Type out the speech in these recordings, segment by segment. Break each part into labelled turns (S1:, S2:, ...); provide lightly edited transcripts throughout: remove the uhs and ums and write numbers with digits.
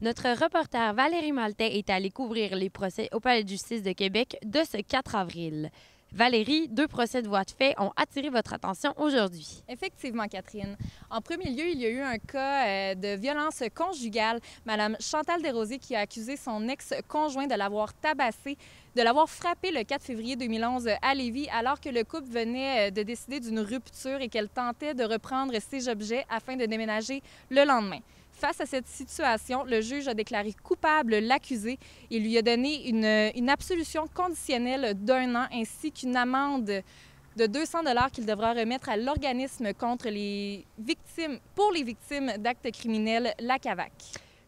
S1: Notre reporter Valérie Maltais est allée couvrir les procès au Palais de justice de Québec de ce 4 avril. Valérie, 2 procès de voies de fait ont attiré votre attention aujourd'hui.
S2: Effectivement, Catherine. En premier lieu, il y a eu un cas de violence conjugale. Madame Chantal Desrosiers qui a accusé son ex-conjoint de l'avoir tabassé, de l'avoir frappé le 4 février 2011 à Lévis alors que le couple venait de décider d'une rupture et qu'elle tentait de reprendre ses objets afin de déménager le lendemain. Face à cette situation, le juge a déclaré coupable l'accusé et lui a donné une absolution conditionnelle d'1 an ainsi qu'une amende de 200 $ qu'il devra remettre à l'organisme contre les victimes, pour les victimes d'actes criminels, la CAVAC.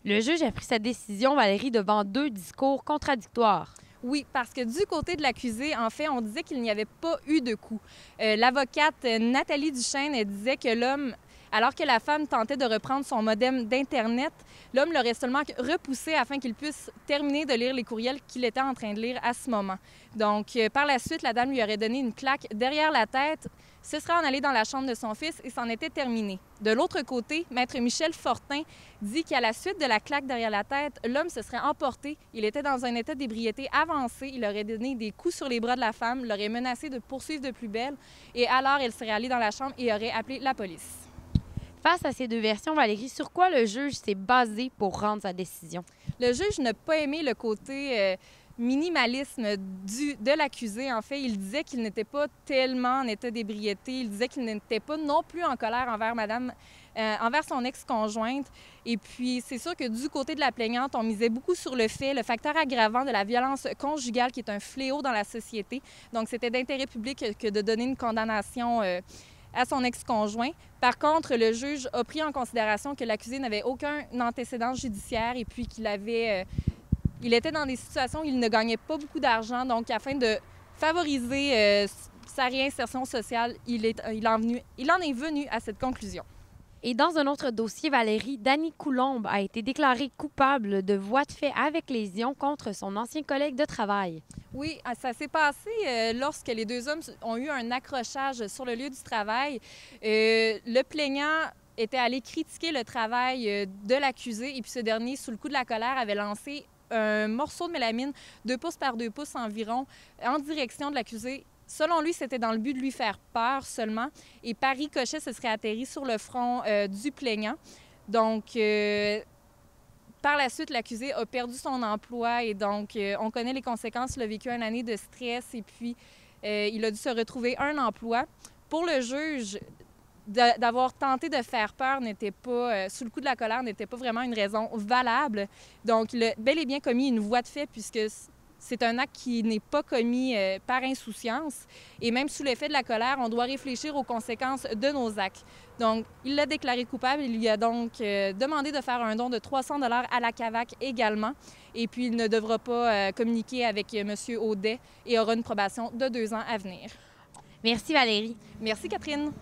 S1: Le juge a pris sa décision, Valérie, devant 2 discours contradictoires.
S2: Oui, parce que du côté de l'accusé, en fait, on disait qu'il n'y avait pas eu de coup. L'avocate Nathalie Duchesne disait que l'homme, alors que la femme tentait de reprendre son modem d'Internet, l'homme l'aurait seulement repoussé afin qu'il puisse terminer de lire les courriels qu'il était en train de lire à ce moment. Donc, par la suite, la dame lui aurait donné une claque derrière la tête. Ce serait en allé dans la chambre de son fils et c'en était terminé. De l'autre côté, maître Michel Fortin dit qu'à la suite de la claque derrière la tête, l'homme se serait emporté. Il était dans un état d'ébriété avancé. Il aurait donné des coups sur les bras de la femme, l'aurait menacé de poursuivre de plus belle. Et alors, elle serait allée dans la chambre et aurait appelé la police.
S1: Face à ces 2 versions, Valérie, sur quoi le juge s'est basé pour rendre sa décision?
S2: Le juge n'a pas aimé le côté minimalisme de l'accusé. En fait, il disait qu'il n'était pas tellement en état d'ébriété. Il disait qu'il n'était pas non plus en colère envers son ex-conjointe. Et puis, c'est sûr que du côté de la plaignante, on misait beaucoup sur le facteur aggravant de la violence conjugale, qui est un fléau dans la société. Donc, c'était d'intérêt public que de donner une condamnation à son ex-conjoint. Par contre, le juge a pris en considération que l'accusé n'avait aucun antécédent judiciaire et puis il était dans des situations où il ne gagnait pas beaucoup d'argent. Donc, afin de favoriser sa réinsertion sociale, il en est venu à cette conclusion.
S1: Et dans un autre dossier, Valérie, Danny Coulombe a été déclaré coupable de voies de fait avec lésion contre son ancien collègue de travail.
S2: Oui, ça s'est passé lorsque les 2 hommes ont eu un accrochage sur le lieu du travail. Le plaignant était allé critiquer le travail de l'accusé et puis ce dernier, sous le coup de la colère, avait lancé un morceau de mélamine 2 pouces par 2 pouces environ en direction de l'accusé. Selon lui, c'était dans le but de lui faire peur seulement. Et par ricochet, ce serait atterri sur le front du plaignant. Donc, par la suite, l'accusé a perdu son emploi et donc, on connaît les conséquences. Il a vécu 1 année de stress et puis il a dû se retrouver un emploi. Pour le juge, d'avoir tenté de faire peur n'était pas, sous le coup de la colère, n'était pas vraiment une raison valable. Donc, il a bel et bien commis une voie de fait puisque c'est un acte qui n'est pas commis par insouciance. Et même sous l'effet de la colère, on doit réfléchir aux conséquences de nos actes. Donc, il l'a déclaré coupable. Il lui a donc demandé de faire un don de 300 $ à la CAVAC également. Et puis, il ne devra pas communiquer avec M. Audet et aura une probation de 2 ans à venir.
S1: Merci, Valérie.
S2: Merci, Catherine.